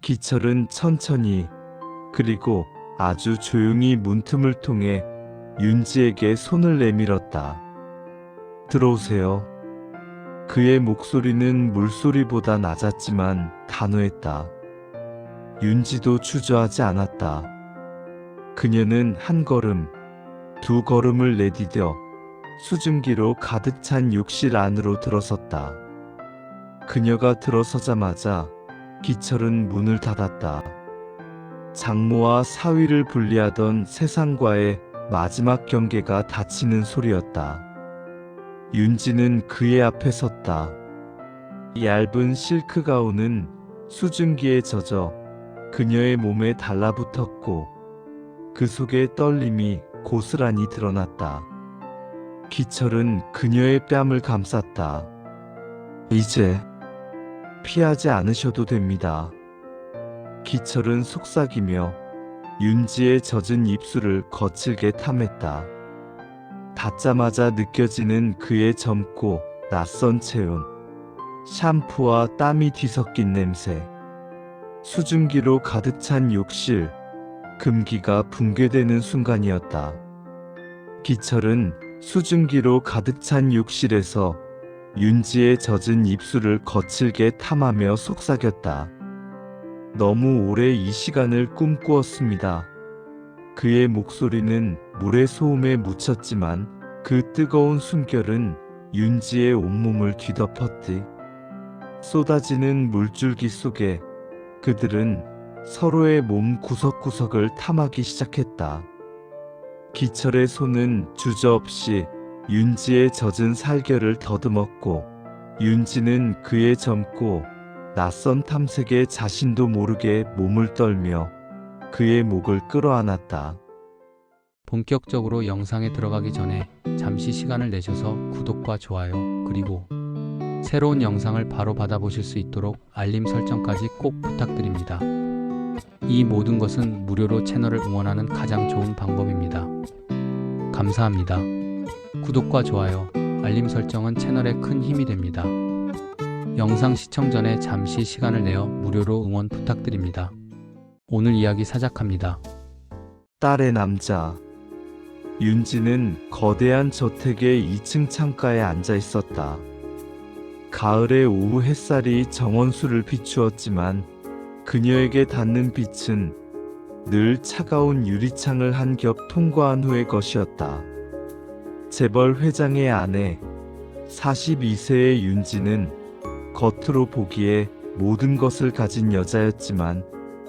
기철은 천천히 그리고 아주 조용히 문틈을 통해 윤지에게 손을 내밀었다. 들어오세요. 그의 목소리는 물소리보다 낮았지만 단호했다. 윤지도 주저하지 않았다. 그녀는 한 걸음, 두 걸음을 내디뎌 수증기로 가득 찬 욕실 안으로 들어섰다. 그녀가 들어서자마자 기철은 문을 닫았다. 장모와 사위를 분리하던 세상과의 마지막 경계가 닫히는 소리였다. 윤지는 그의 앞에 섰다. 얇은 실크 가운은 수증기에 젖어 그녀의 몸에 달라붙었고 그 속에 떨림이 고스란히 드러났다. 기철은 그녀의 뺨을 감쌌다. 이제 피하지 않으셔도 됩니다. 기철은 속삭이며 윤지의 젖은 입술을 거칠게 탐했다. 닿자마자 느껴지는 그의 젊고 낯선 체온, 샴푸와 땀이 뒤섞인 냄새, 수증기로 가득 찬 욕실, 금기가 붕괴되는 순간이었다. 기철은 수증기로 가득 찬 욕실에서 윤지의 젖은 입술을 거칠게 탐하며 속삭였다. 너무 오래 이 시간을 꿈꾸었습니다. 그의 목소리는 물의 소음에 묻혔지만 그 뜨거운 숨결은 윤지의 온몸을 뒤덮었지. 쏟아지는 물줄기 속에 그들은 서로의 몸 구석구석을 탐하기 시작했다. 기철의 손은 주저없이 윤지의 젖은 살결을 더듬었고 윤지는 그의 젊고 낯선 탐색에 자신도 모르게 몸을 떨며 그의 목을 끌어안았다. 본격적으로 영상에 들어가기 전에 잠시 시간을 내셔서 구독과 좋아요 그리고 새로운 영상을 바로 받아보실 수 있도록 알림 설정까지 꼭 부탁드립니다. 이 모든 것은 무료로 채널을 응원하는 가장 좋은 방법입니다. 감사합니다. 구독과 좋아요, 알림 설정은 채널에 큰 힘이 됩니다. 영상 시청 전에 잠시 시간을 내어 무료로 응원 부탁드립니다. 오늘 이야기 시작합니다. 딸의 남자. 윤지는 거대한 저택의 2층 창가에 앉아 있었다. 가을의 오후 햇살이 정원수를 비추었지만 그녀에게 닿는 빛은 늘 차가운 유리창을 한 겹 통과한 후의 것이었다. 재벌 회장의 아내, 42세의 윤지는 겉으로 보기에 모든 것을 가진 여자였지만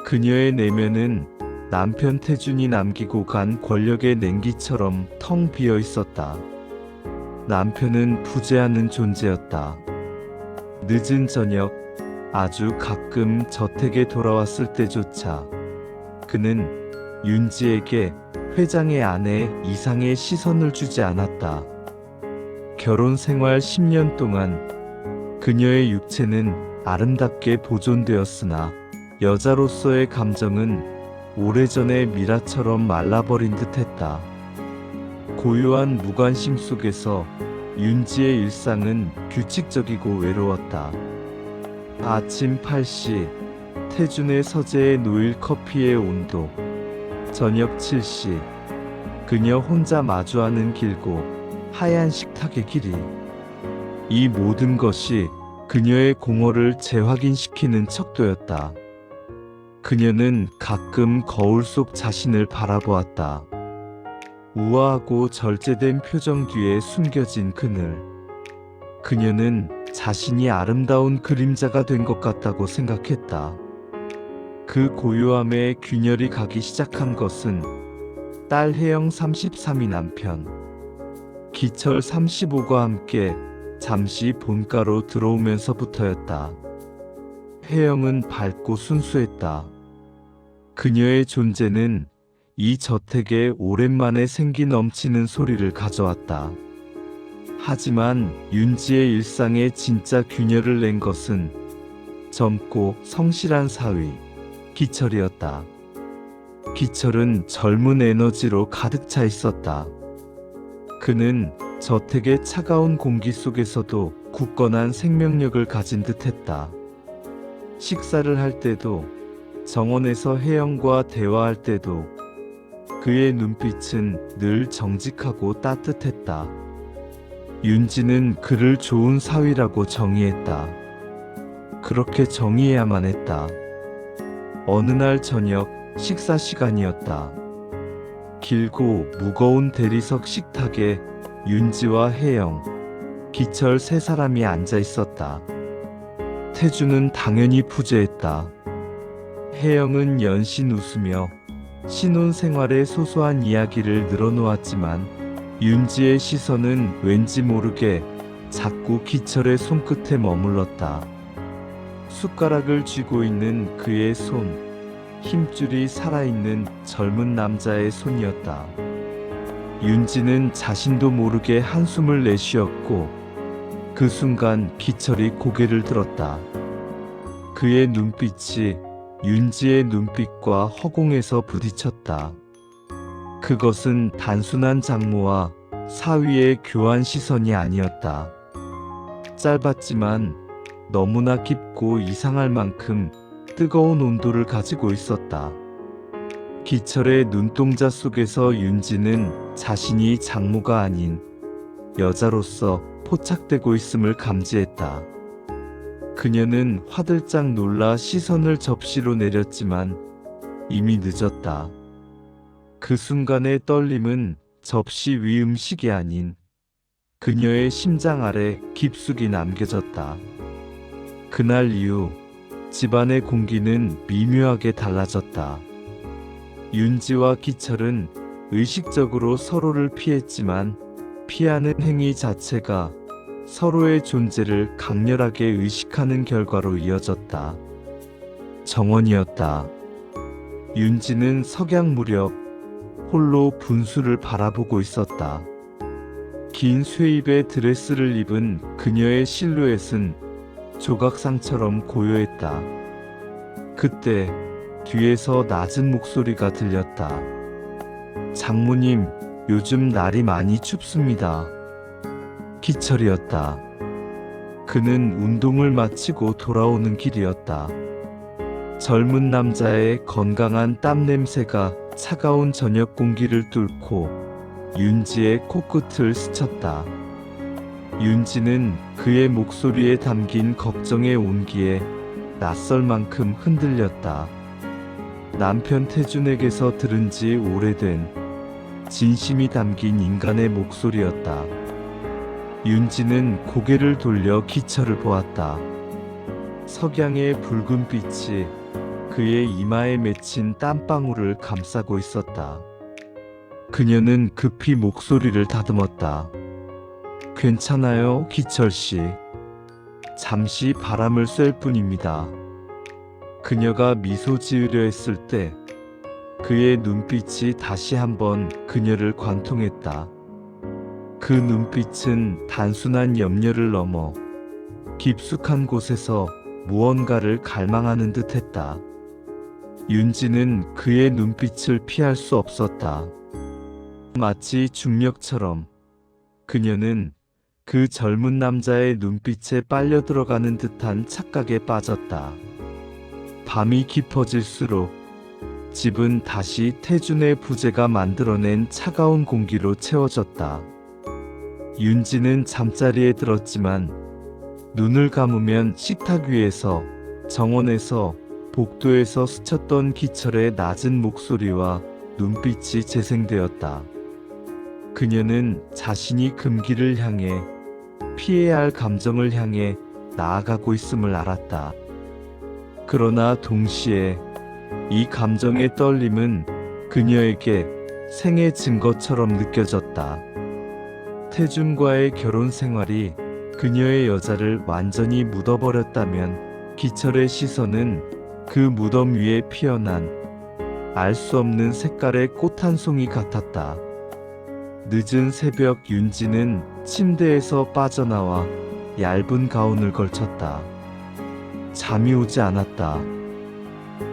그녀의 내면은 남편 태준이 남기고 간 권력의 냉기처럼 텅 비어 있었다. 남편은 부재하는 존재였다. 늦은 저녁, 아주 가끔 저택에 돌아왔을 때조차 그는 윤지에게 회장의 아내 이상의 시선을 주지 않았다. 결혼 생활 10년 동안 그녀의 육체는 아름답게 보존되었으나 여자로서의 감정은 오래전에 미라처럼 말라버린 듯했다. 고요한 무관심 속에서 윤지의 일상은 규칙적이고 외로웠다. 아침 8시 태준의 서재에 놓일 커피의 온도, 저녁 7시 그녀 혼자 마주하는 길고 하얀 식탁의 길이, 이 모든 것이 그녀의 공허를 재확인시키는 척도였다. 그녀는 가끔 거울 속 자신을 바라보았다. 우아하고 절제된 표정 뒤에 숨겨진 그늘. 그녀는 자신이 아름다운 그림자가 된 것 같다고 생각했다. 그 고요함에 균열이 가기 시작한 것은 딸 혜영 33이 남편 기철 35과 함께 잠시 본가로 들어오면서부터였다. 혜영은 밝고 순수했다. 그녀의 존재는 이 저택에 오랜만에 생기 넘치는 소리를 가져왔다. 하지만 윤지의 일상에 진짜 균열을 낸 것은 젊고 성실한 사위 기철이었다. 기철은 젊은 에너지로 가득 차 있었다. 그는 저택의 차가운 공기 속에서도 굳건한 생명력을 가진 듯했다. 식사를 할 때도 정원에서 혜영과 대화할 때도 그의 눈빛은 늘 정직하고 따뜻했다. 윤지는 그를 좋은 사위라고 정의했다. 그렇게 정의해야만 했다. 어느 날 저녁 식사 시간이었다. 길고 무거운 대리석 식탁에 윤지와 혜영, 기철 세 사람이 앉아 있었다. 태주는 당연히 부재했다. 혜영은 연신 웃으며 신혼생활의 소소한 이야기를 늘어놓았지만 윤지의 시선은 왠지 모르게 자꾸 기철의 손끝에 머물렀다. 숟가락을 쥐고 있는 그의 손, 힘줄이 살아있는 젊은 남자의 손이었다. 윤지는 자신도 모르게 한숨을 내쉬었고 그 순간 기철이 고개를 들었다. 그의 눈빛이 윤지의 눈빛과 허공에서 부딪혔다. 그것은 단순한 장모와 사위의 교환 시선이 아니었다. 짧았지만 너무나 깊고 이상할 만큼 뜨거운 온도를 가지고 있었다. 기철의 눈동자 속에서 윤지는 자신이 장모가 아닌 여자로서 포착되고 있음을 감지했다. 그녀는 화들짝 놀라 시선을 접시로 내렸지만 이미 늦었다. 그 순간의 떨림은 접시 위 음식이 아닌 그녀의 심장 아래 깊숙이 남겨졌다. 그날 이후 집안의 공기는 미묘하게 달라졌다. 윤지와 기철은 의식적으로 서로를 피했지만 피하는 행위 자체가 서로의 존재를 강렬하게 의식하는 결과로 이어졌다. 정원이었다. 윤지는 석양 무렵 홀로 분수를 바라보고 있었다. 긴 쇠입의 드레스를 입은 그녀의 실루엣은 조각상처럼 고요했다. 그때 뒤에서 낮은 목소리가 들렸다. 장모님, 요즘 날이 많이 춥습니다. 기철이었다. 그는 운동을 마치고 돌아오는 길이었다. 젊은 남자의 건강한 땀 냄새가 차가운 저녁 공기를 뚫고 윤지의 코끝을 스쳤다. 윤지는 그의 목소리에 담긴 걱정의 온기에 낯설 만큼 흔들렸다. 남편 태준에게서 들은 지 오래된 진심이 담긴 인간의 목소리였다. 윤지는 고개를 돌려 기철을 보았다. 석양의 붉은 빛이 그의 이마에 맺힌 땀방울을 감싸고 있었다. 그녀는 급히 목소리를 다듬었다. 괜찮아요, 기철씨. 잠시 바람을 쐴 뿐입니다. 그녀가 미소 지으려 했을 때 그의 눈빛이 다시 한번 그녀를 관통했다. 그 눈빛은 단순한 염려를 넘어 깊숙한 곳에서 무언가를 갈망하는 듯했다. 윤지는 그의 눈빛을 피할 수 없었다. 마치 중력처럼 그녀는 그 젊은 남자의 눈빛에 빨려 들어가는 듯한 착각에 빠졌다. 밤이 깊어질수록 집은 다시 태준의 부재가 만들어낸 차가운 공기로 채워졌다. 윤지는 잠자리에 들었지만 눈을 감으면 식탁 위에서, 정원에서, 복도에서 스쳤던 기철의 낮은 목소리와 눈빛이 재생되었다. 그녀는 자신이 금기를 향해, 피해야 할 감정을 향해 나아가고 있음을 알았다. 그러나 동시에 이 감정의 떨림은 그녀에게 생의 증거처럼 느껴졌다. 태준과의 결혼 생활이 그녀의 여자를 완전히 묻어버렸다면 기철의 시선은 그 무덤 위에 피어난 알 수 없는 색깔의 꽃 한 송이 같았다. 늦은 새벽 윤지는 침대에서 빠져나와 얇은 가운을 걸쳤다. 잠이 오지 않았다.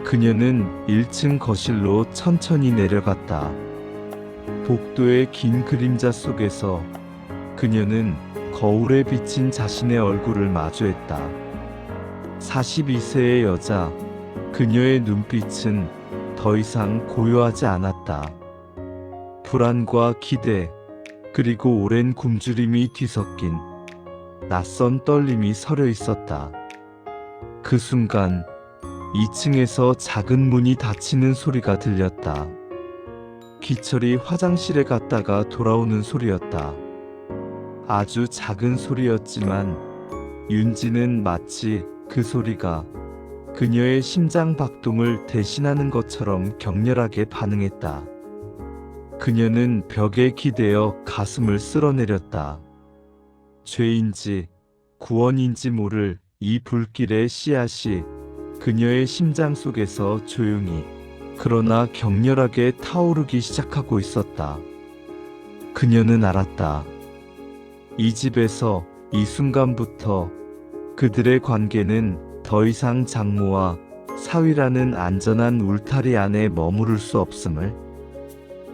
그녀는 1층 거실로 천천히 내려갔다. 복도의 긴 그림자 속에서 그녀는 거울에 비친 자신의 얼굴을 마주했다. 42세의 여자, 그녀의 눈빛은 더 이상 고요하지 않았다. 불안과 기대, 그리고 오랜 굶주림이 뒤섞인 낯선 떨림이 서려 있었다. 그 순간 2층에서 작은 문이 닫히는 소리가 들렸다. 기철이 화장실에 갔다가 돌아오는 소리였다. 아주 작은 소리였지만 윤지는 마치 그 소리가 그녀의 심장 박동을 대신하는 것처럼 격렬하게 반응했다. 그녀는 벽에 기대어 가슴을 쓸어내렸다. 죄인지 구원인지 모를 이 불길의 씨앗이 그녀의 심장 속에서 조용히 그러나 격렬하게 타오르기 시작하고 있었다. 그녀는 알았다. 이 집에서 이 순간부터 그들의 관계는 더 이상 장모와 사위라는 안전한 울타리 안에 머무를 수 없음을.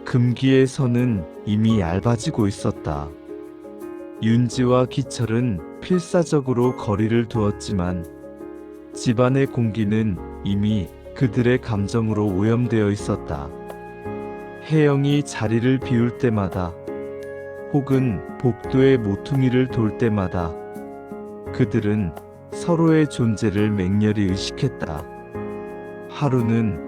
금기의 선은 이미 얇아지고 있었다. 윤지와 기철은 필사적으로 거리를 두었지만 집안의 공기는 이미 그들의 감정으로 오염되어 있었다. 혜영이 자리를 비울 때마다 혹은 복도의 모퉁이를 돌 때마다 그들은 서로의 존재를 맹렬히 의식했다. 하루는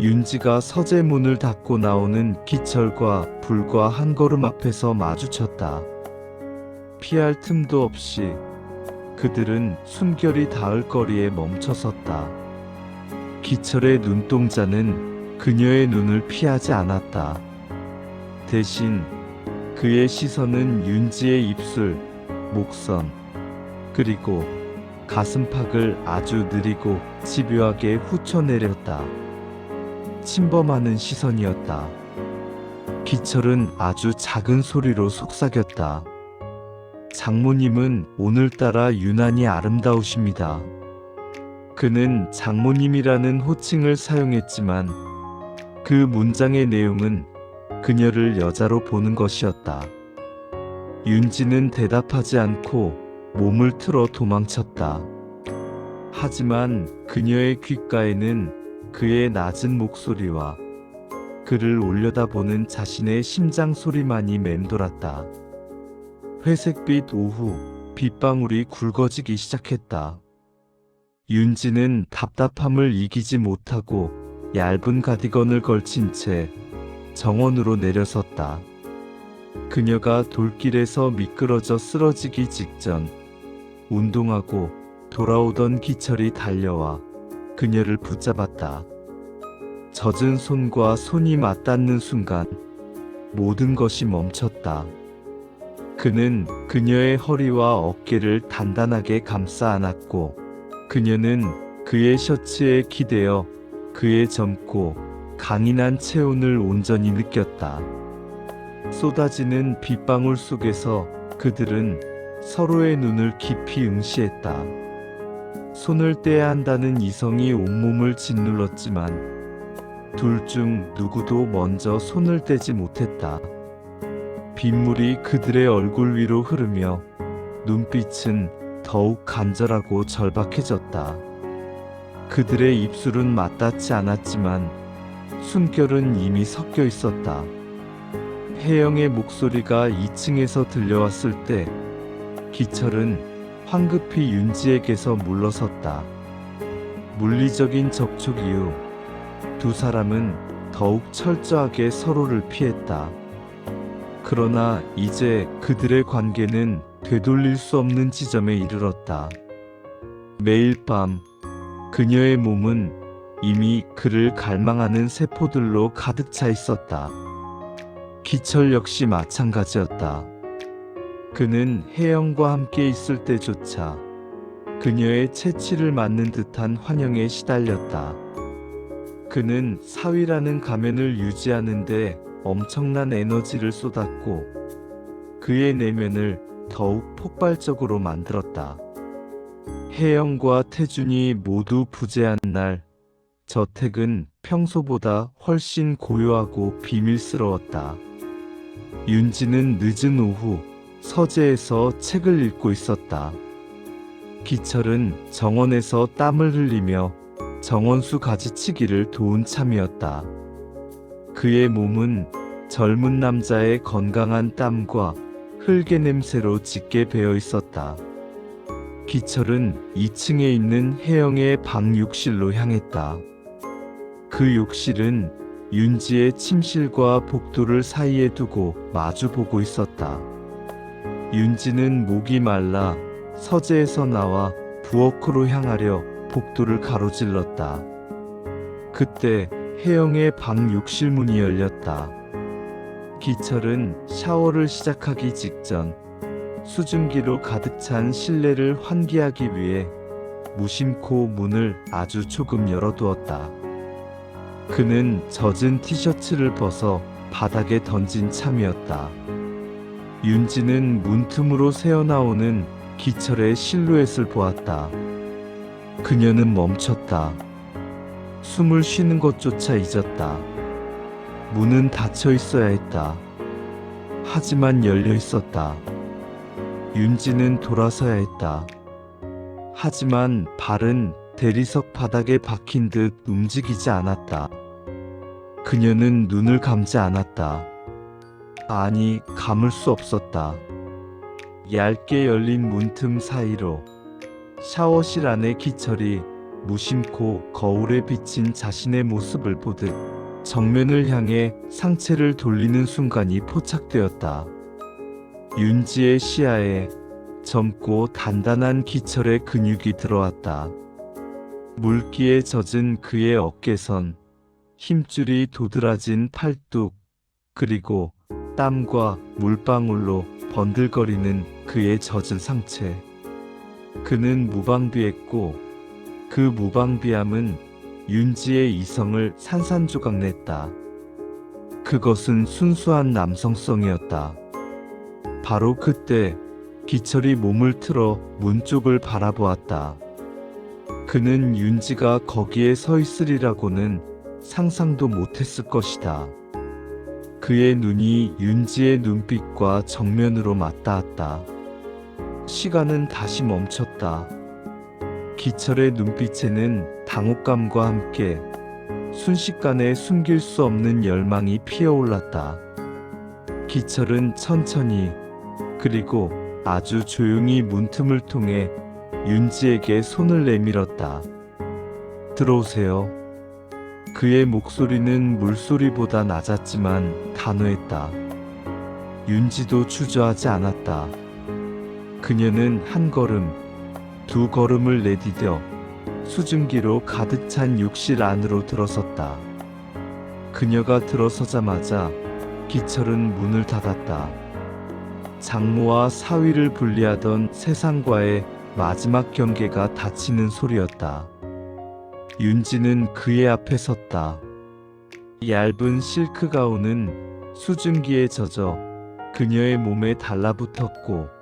윤지가 서재 문을 닫고 나오는 기철과 불과 한 걸음 앞에서 마주쳤다. 피할 틈도 없이 그들은 숨결이 닿을 거리에 멈춰섰다. 기철의 눈동자는 그녀의 눈을 피하지 않았다. 대신 그의 시선은 윤지의 입술, 목선, 그리고 가슴팍을 아주 느리고 집요하게 훑어내렸다. 침범하는 시선이었다. 기철은 아주 작은 소리로 속삭였다. 장모님은 오늘따라 유난히 아름다우십니다. 그는 장모님이라는 호칭을 사용했지만 그 문장의 내용은 그녀를 여자로 보는 것이었다. 윤지는 대답하지 않고 몸을 틀어 도망쳤다. 하지만 그녀의 귓가에는 그의 낮은 목소리와 그를 올려다보는 자신의 심장 소리만이 맴돌았다. 회색빛 오후, 빗방울이 굵어지기 시작했다. 윤지는 답답함을 이기지 못하고 얇은 가디건을 걸친 채 정원으로 내려섰다. 그녀가 돌길에서 미끄러져 쓰러지기 직전 운동하고 돌아오던 기철이 달려와 그녀를 붙잡았다. 젖은 손과 손이 맞닿는 순간 모든 것이 멈췄다. 그는 그녀의 허리와 어깨를 단단하게 감싸 안았고 그녀는 그의 셔츠에 기대어 그의 젊고 강인한 체온을 온전히 느꼈다. 쏟아지는 빗방울 속에서 그들은 서로의 눈을 깊이 응시했다. 손을 떼야 한다는 이성이 온몸을 짓눌렀지만 둘 중 누구도 먼저 손을 떼지 못했다. 빗물이 그들의 얼굴 위로 흐르며 눈빛은 더욱 간절하고 절박해졌다. 그들의 입술은 맞닿지 않았지만 숨결은 이미 섞여 있었다. 혜영의 목소리가 2층에서 들려왔을 때 기철은 황급히 윤지에게서 물러섰다. 물리적인 접촉 이후 두 사람은 더욱 철저하게 서로를 피했다. 그러나 이제 그들의 관계는 되돌릴 수 없는 지점에 이르렀다. 매일 밤 그녀의 몸은 이미 그를 갈망하는 세포들로 가득 차 있었다. 기철 역시 마찬가지였다. 그는 혜영과 함께 있을 때조차 그녀의 채취를 맞는 듯한 환영에 시달렸다. 그는 사위라는 가면을 유지하는데 엄청난 에너지를 쏟았고 그의 내면을 더욱 폭발적으로 만들었다. 혜영과 태준이 모두 부재한 날, 저택은 평소보다 훨씬 고요하고 비밀스러웠다. 윤지는 늦은 오후 서재에서 책을 읽고 있었다. 기철은 정원에서 땀을 흘리며 정원수 가지치기를 도운 참이었다. 그의 몸은 젊은 남자의 건강한 땀과 흙의 냄새로 짙게 배어 있었다. 기철은 2층에 있는 혜영의 방 욕실로 향했다. 그 욕실은 윤지의 침실과 복도를 사이에 두고 마주 보고 있었다. 윤지는 목이 말라 서재에서 나와 부엌으로 향하려 복도를 가로질렀다. 그때 혜영의 방 욕실 문이 열렸다. 기철은 샤워를 시작하기 직전 수증기로 가득 찬 실내를 환기하기 위해 무심코 문을 아주 조금 열어두었다. 그는 젖은 티셔츠를 벗어 바닥에 던진 참이었다. 윤지는 문틈으로 새어나오는 기철의 실루엣을 보았다. 그녀는 멈췄다. 숨을 쉬는 것조차 잊었다. 문은 닫혀 있어야 했다. 하지만 열려 있었다. 윤지는 돌아서야 했다. 하지만 발은 대리석 바닥에 박힌 듯 움직이지 않았다. 그녀는 눈을 감지 않았다. 아니, 감을 수 없었다. 얇게 열린 문틈 사이로 샤워실 안의 기철이 무심코 거울에 비친 자신의 모습을 보듯 정면을 향해 상체를 돌리는 순간이 포착되었다. 윤지의 시야에 젊고 단단한 기철의 근육이 들어왔다. 물기에 젖은 그의 어깨선, 힘줄이 도드라진 팔뚝, 그리고 땀과 물방울로 번들거리는 그의 젖은 상체. 그는 무방비했고 그 무방비함은 윤지의 이성을 산산조각냈다. 그것은 순수한 남성성이었다. 바로 그때 기철이 몸을 틀어 문 쪽을 바라보았다. 그는 윤지가 거기에 서 있으리라고는 상상도 못했을 것이다. 그의 눈이 윤지의 눈빛과 정면으로 맞닿았다. 시간은 다시 멈췄다. 기철의 눈빛에는 당혹감과 함께 순식간에 숨길 수 없는 열망이 피어올랐다. 기철은 천천히 그리고 아주 조용히 문틈을 통해 윤지에게 손을 내밀었다. 들어오세요. 그의 목소리는 물소리보다 낮았지만 단호했다. 윤지도 주저하지 않았다. 그녀는 한 걸음, 두 걸음을 내디뎌 수증기로 가득 찬 욕실 안으로 들어섰다. 그녀가 들어서자마자 기철은 문을 닫았다. 장모와 사위를 분리하던 세상과의 마지막 경계가 닫히는 소리였다. 윤지는 그의 앞에 섰다. 얇은 실크 가운은 수증기에 젖어 그녀의 몸에 달라붙었고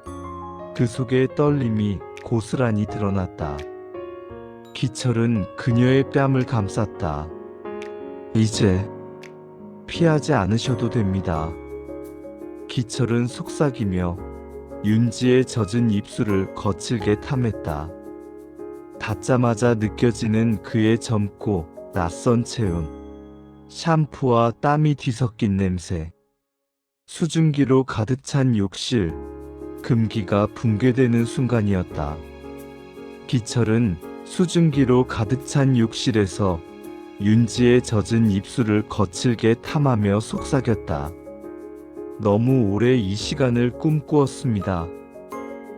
그 속에 떨림이 고스란히 드러났다. 기철은 그녀의 뺨을 감쌌다. 이제 피하지 않으셔도 됩니다. 기철은 속삭이며 윤지의 젖은 입술을 거칠게 탐했다. 닿자마자 느껴지는 그의 젊고 낯선 체온, 샴푸와 땀이 뒤섞인 냄새, 수증기로 가득 찬 욕실, 금기가 붕괴되는 순간이었다. 기철은 수증기로 가득 찬 욕실에서 윤지의 젖은 입술을 거칠게 탐하며 속삭였다. 너무 오래 이 시간을 꿈꾸었습니다.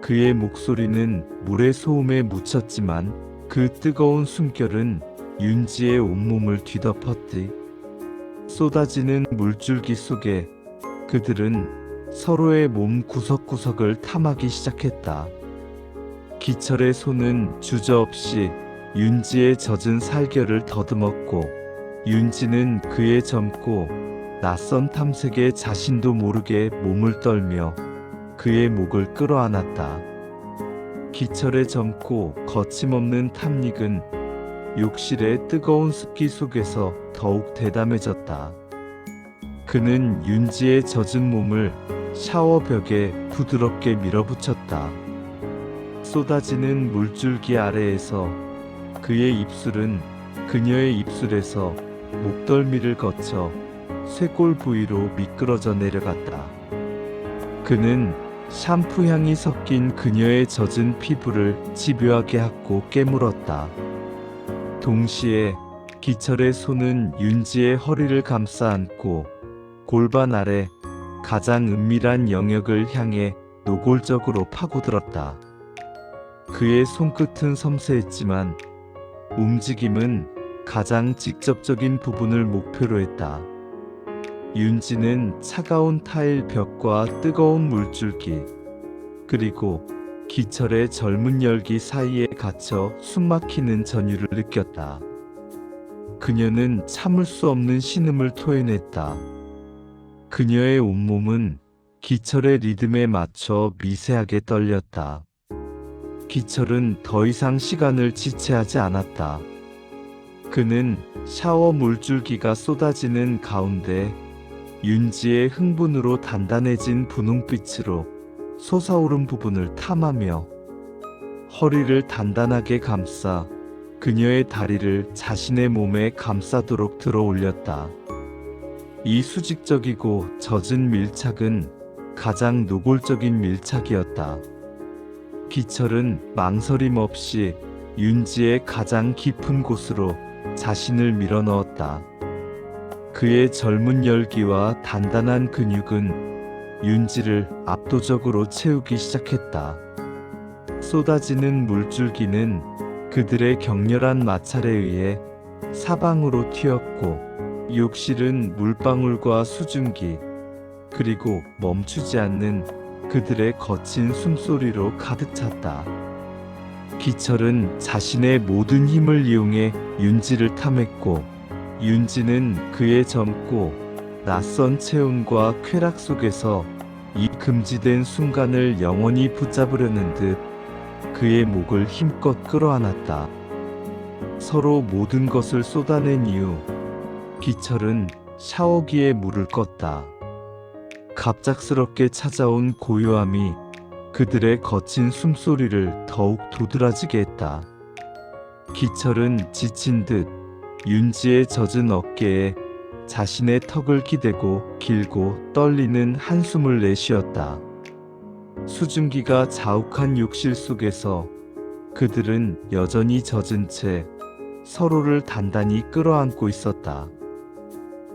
그의 목소리는 물의 소음에 묻혔지만 그 뜨거운 숨결은 윤지의 온몸을 뒤덮었지. 쏟아지는 물줄기 속에 그들은 서로의 몸 구석구석을 탐하기 시작했다. 기철의 손은 주저없이 윤지의 젖은 살결을 더듬었고 윤지는 그의 젊고 낯선 탐색에 자신도 모르게 몸을 떨며 그의 목을 끌어안았다. 기철의 젊고 거침없는 탐닉은 욕실의 뜨거운 습기 속에서 더욱 대담해졌다. 그는 윤지의 젖은 몸을 샤워벽에 부드럽게 밀어붙였다. 쏟아지는 물줄기 아래에서 그의 입술은 그녀의 입술에서 목덜미를 거쳐 쇄골 부위로 미끄러져 내려갔다. 그는 샴푸 향이 섞인 그녀의 젖은 피부를 집요하게 핥고 깨물었다. 동시에 기철의 손은 윤지의 허리를 감싸 안고 골반 아래 가장 은밀한 영역을 향해 노골적으로 파고들었다. 그의 손끝은 섬세했지만 움직임은 가장 직접적인 부분을 목표로 했다. 윤지는 차가운 타일 벽과 뜨거운 물줄기, 그리고 기철의 젊은 열기 사이에 갇혀 숨막히는 전율을 느꼈다. 그녀는 참을 수 없는 신음을 토해냈다. 그녀의 온몸은 기철의 리듬에 맞춰 미세하게 떨렸다. 기철은 더 이상 시간을 지체하지 않았다. 그는 샤워 물줄기가 쏟아지는 가운데 윤지의 흥분으로 단단해진 분홍빛으로 솟아오른 부분을 탐하며 허리를 단단하게 감싸 그녀의 다리를 자신의 몸에 감싸도록 들어 올렸다. 이 수직적이고 젖은 밀착은 가장 노골적인 밀착이었다. 기철은 망설임 없이 윤지의 가장 깊은 곳으로 자신을 밀어넣었다. 그의 젊은 열기와 단단한 근육은 윤지를 압도적으로 채우기 시작했다. 쏟아지는 물줄기는 그들의 격렬한 마찰에 의해 사방으로 튀었고, 욕실은 물방울과 수증기, 그리고 멈추지 않는 그들의 거친 숨소리로 가득 찼다. 기철은 자신의 모든 힘을 이용해 윤지를 탐했고, 윤지는 그의 젊고 낯선 체온과 쾌락 속에서 이 금지된 순간을 영원히 붙잡으려는 듯 그의 목을 힘껏 끌어안았다. 서로 모든 것을 쏟아낸 이후 기철은 샤워기에 물을 껐다. 갑작스럽게 찾아온 고요함이 그들의 거친 숨소리를 더욱 도드라지게 했다. 기철은 지친 듯 윤지의 젖은 어깨에 자신의 턱을 기대고 길고 떨리는 한숨을 내쉬었다. 수증기가 자욱한 욕실 속에서 그들은 여전히 젖은 채 서로를 단단히 끌어안고 있었다.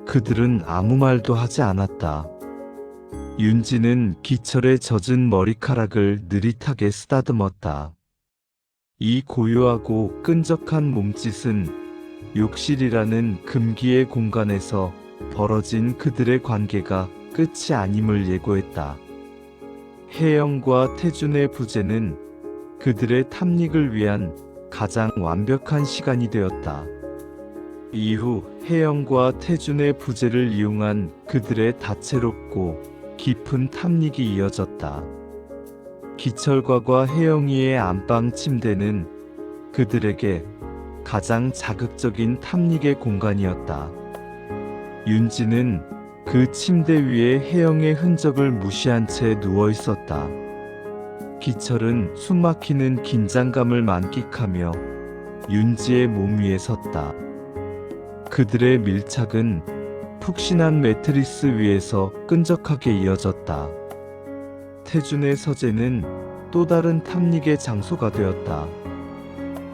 그들은 아무 말도 하지 않았다. 윤지는 기철의 젖은 머리카락을 느릿하게 쓰다듬었다. 이 고요하고 끈적한 몸짓은 욕실이라는 금기의 공간에서 벌어진 그들의 관계가 끝이 아님을 예고했다. 혜영과 태준의 부재는 그들의 탐닉을 위한 가장 완벽한 시간이 되었다. 이후 혜영과 태준의 부재를 이용한 그들의 다채롭고 깊은 탐닉이 이어졌다. 기철과과 혜영이의 안방 침대는 그들에게 가장 자극적인 탐닉의 공간이었다. 윤지는 그 침대 위에 혜영의 흔적을 무시한 채 누워 있었다. 기철은 숨막히는 긴장감을 만끽하며 윤지의 몸 위에 섰다. 그들의 밀착은 푹신한 매트리스 위에서 끈적하게 이어졌다. 태준의 서재는 또 다른 탐닉의 장소가 되었다.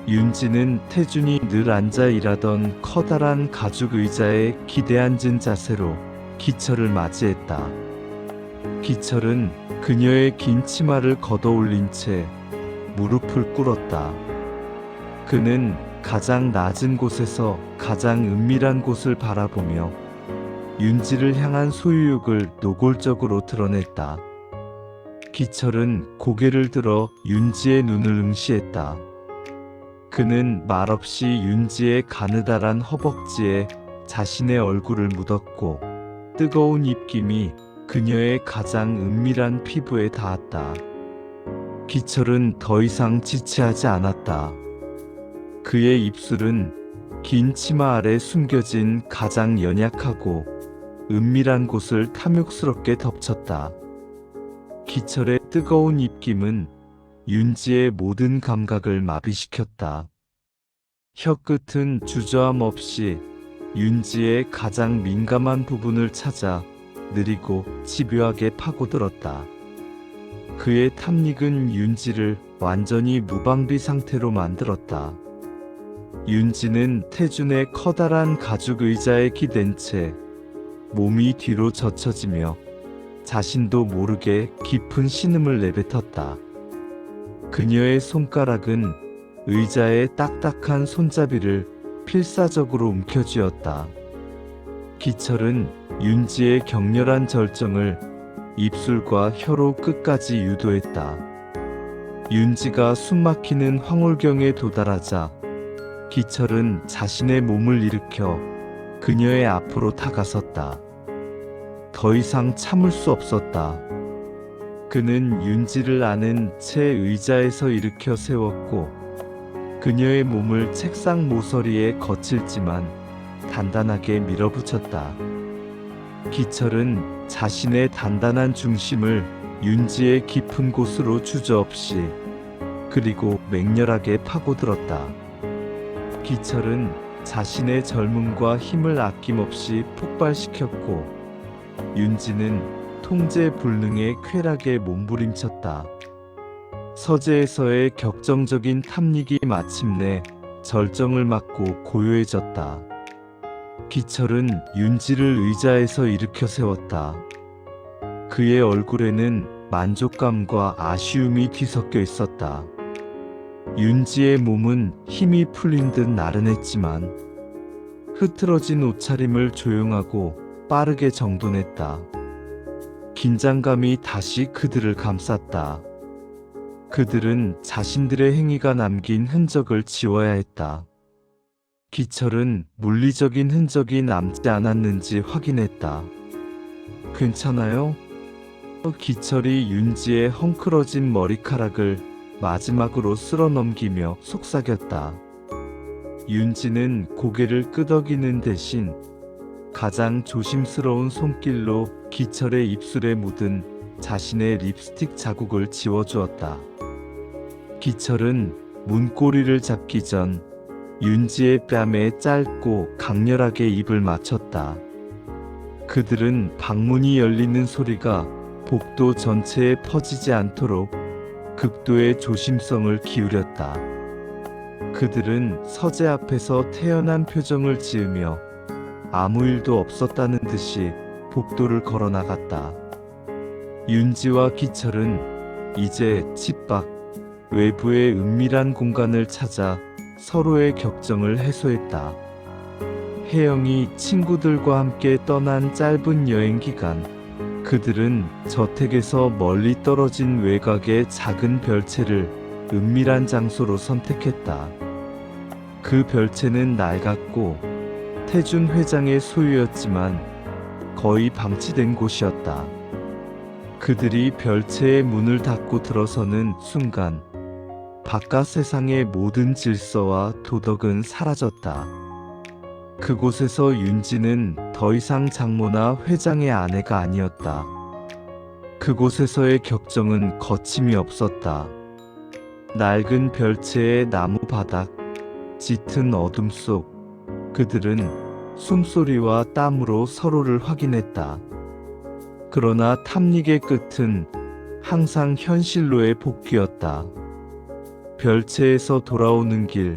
윤지는 태준이 늘 앉아 일하던 커다란 가죽 의자에 기대앉은 자세로 기철을 맞이했다. 기철은 그녀의 긴 치마를 걷어올린 채 무릎을 꿇었다. 그는 가장 낮은 곳에서 가장 은밀한 곳을 바라보며 윤지를 향한 소유욕을 노골적으로 드러냈다. 기철은 고개를 들어 윤지의 눈을 응시했다. 그는 말없이 윤지의 가느다란 허벅지에 자신의 얼굴을 묻었고 뜨거운 입김이 그녀의 가장 은밀한 피부에 닿았다. 기철은 더 이상 지체하지 않았다. 그의 입술은 긴 치마 아래 숨겨진 가장 연약하고 은밀한 곳을 탐욕스럽게 덮쳤다. 기철의 뜨거운 입김은 윤지의 모든 감각을 마비시켰다. 혀끝은 주저함 없이 윤지의 가장 민감한 부분을 찾아 느리고 집요하게 파고들었다. 그의 탐닉은 윤지를 완전히 무방비 상태로 만들었다. 윤지는 태준의 커다란 가죽 의자에 기댄 채 몸이 뒤로 젖혀지며 자신도 모르게 깊은 신음을 내뱉었다. 그녀의 손가락은 의자의 딱딱한 손잡이를 필사적으로 움켜쥐었다. 기철은 윤지의 격렬한 절정을 입술과 혀로 끝까지 유도했다. 윤지가 숨막히는 황홀경에 도달하자 기철은 자신의 몸을 일으켜 그녀의 앞으로 다가섰다. 더 이상 참을 수 없었다. 그는 윤지를 안은 채 의자에서 일으켜 세웠고 그녀의 몸을 책상 모서리에 거칠지만 단단하게 밀어붙였다. 기철은 자신의 단단한 중심을 윤지의 깊은 곳으로 주저없이 그리고 맹렬하게 파고들었다. 기철은 자신의 젊음과 힘을 아낌없이 폭발시켰고 윤지는 통제 불능에 쾌락에 몸부림쳤다. 서재에서의 격정적인 탐닉이 마침내 절정을 맞고 고요해졌다. 기철은 윤지를 의자에서 일으켜 세웠다. 그의 얼굴에는 만족감과 아쉬움이 뒤섞여 있었다. 윤지의 몸은 힘이 풀린 듯 나른했지만 흐트러진 옷차림을 조용하고 빠르게 정돈했다. 긴장감이 다시 그들을 감쌌다. 그들은 자신들의 행위가 남긴 흔적을 지워야 했다. 기철은 물리적인 흔적이 남지 않았는지 확인했다. 괜찮아요? 기철이 윤지의 헝클어진 머리카락을 마지막으로 쓸어넘기며 속삭였다. 윤지는 고개를 끄덕이는 대신 가장 조심스러운 손길로 기철의 입술에 묻은 자신의 립스틱 자국을 지워주었다. 기철은 문고리를 잡기 전 윤지의 뺨에 짧고 강렬하게 입을 맞췄다. 그들은 방문이 열리는 소리가 복도 전체에 퍼지지 않도록 극도의 조심성을 기울였다. 그들은 서재 앞에서 태연한 표정을 지으며 아무 일도 없었다는 듯이 복도를 걸어 나갔다. 윤지와 기철은 이제 집 밖 외부의 은밀한 공간을 찾아 서로의 격정을 해소했다. 혜영이 친구들과 함께 떠난 짧은 여행 기간, 그들은 저택에서 멀리 떨어진 외곽의 작은 별채를 은밀한 장소로 선택했다. 그 별채는 낡았고 태준 회장의 소유였지만 거의 방치된 곳이었다. 그들이 별채의 문을 닫고 들어서는 순간 바깥 세상의 모든 질서와 도덕은 사라졌다. 그곳에서 윤지는 더 이상 장모나 회장의 아내가 아니었다. 그곳에서의 격정은 거침이 없었다. 낡은 별채의 나무 바닥, 짙은 어둠 속 그들은 숨소리와 땀으로 서로를 확인했다. 그러나 탐닉의 끝은 항상 현실로의 복귀였다. 별채에서 돌아오는 길,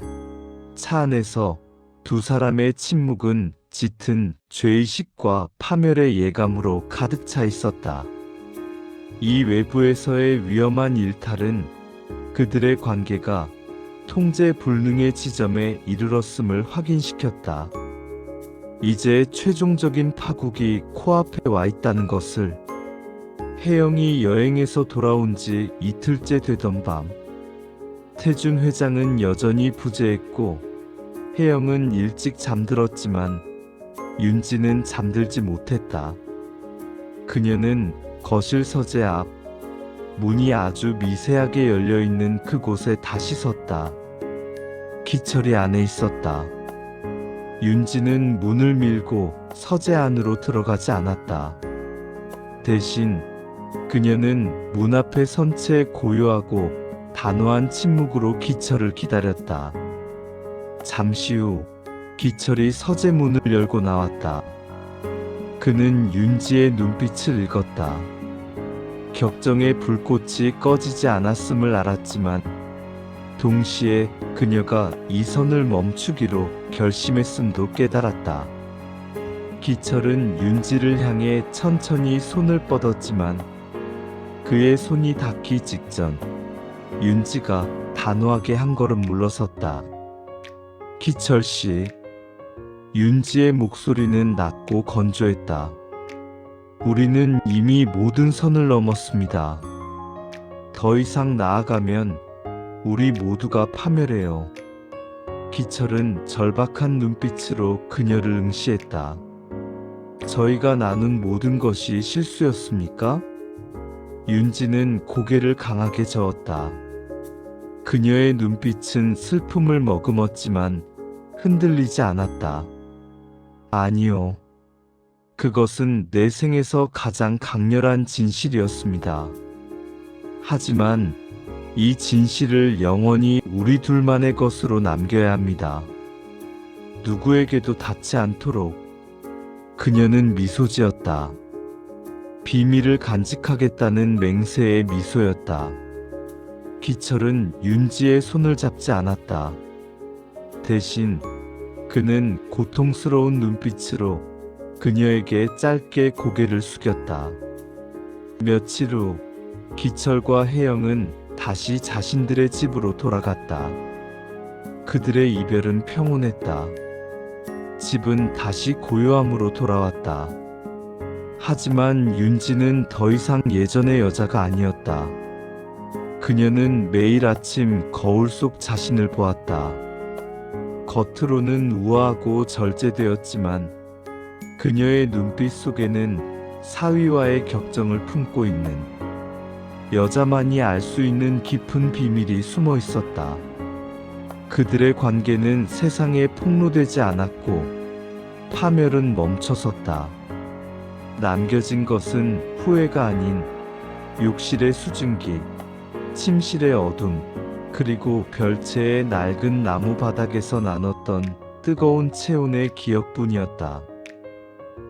차 안에서 두 사람의 침묵은 짙은 죄의식과 파멸의 예감으로 가득 차 있었다. 이 외부에서의 위험한 일탈은 그들의 관계가 통제 불능의 지점에 이르렀음을 확인시켰다. 이제 최종적인 파국이 코앞에 와 있다는 것을. 혜영이 여행에서 돌아온 지 이틀째 되던 밤, 태준 회장은 여전히 부재했고 혜영은 일찍 잠들었지만 윤지는 잠들지 못했다. 그녀는 거실 서재 앞 문이 아주 미세하게 열려있는 그곳에 다시 섰다. 기철이 안에 있었다. 윤지는 문을 밀고 서재 안으로 들어가지 않았다. 대신 그녀는 문 앞에 선 채 고요하고 단호한 침묵으로 기철을 기다렸다. 잠시 후 기철이 서재문을 열고 나왔다. 그는 윤지의 눈빛을 읽었다. 격정의 불꽃이 꺼지지 않았음을 알았지만 동시에 그녀가 이 선을 멈추기로 결심했음도 깨달았다. 기철은 윤지를 향해 천천히 손을 뻗었지만 그의 손이 닿기 직전 윤지가 단호하게 한 걸음 물러섰다. 기철 씨. 윤지의 목소리는 낮고 건조했다. 우리는 이미 모든 선을 넘었습니다. 더 이상 나아가면 우리 모두가 파멸해요. 기철은 절박한 눈빛으로 그녀를 응시했다. 저희가 나눈 모든 것이 실수였습니까? 윤지는 고개를 강하게 저었다. 그녀의 눈빛은 슬픔을 머금었지만 흔들리지 않았다. 아니요. 그것은 내 생에서 가장 강렬한 진실이었습니다. 하지만 이 진실을 영원히 우리 둘만의 것으로 남겨야 합니다. 누구에게도 닿지 않도록. 그녀는 미소 지었다. 비밀을 간직하겠다는 맹세의 미소였다. 기철은 윤지의 손을 잡지 않았다. 대신 그는 고통스러운 눈빛으로 그녀에게 짧게 고개를 숙였다. 며칠 후 기철과 혜영은 다시 자신들의 집으로 돌아갔다. 그들의 이별은 평온했다. 집은 다시 고요함으로 돌아왔다. 하지만 윤지는 더 이상 예전의 여자가 아니었다. 그녀는 매일 아침 거울 속 자신을 보았다. 겉으로는 우아하고 절제되었지만 그녀의 눈빛 속에는 사위와의 격정을 품고 있는 여자만이 알 수 있는 깊은 비밀이 숨어 있었다. 그들의 관계는 세상에 폭로되지 않았고 파멸은 멈춰섰다. 남겨진 것은 후회가 아닌 욕실의 수증기, 침실의 어둠, 그리고 별채의 낡은 나무 바닥에서 나눴던 뜨거운 체온의 기억뿐이었다.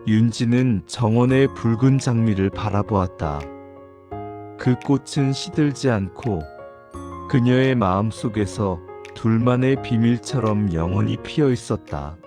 윤지는 정원의 붉은 장미를 바라보았다. 그 꽃은 시들지 않고 그녀의 마음속에서 둘만의 비밀처럼 영원히 피어 있었다.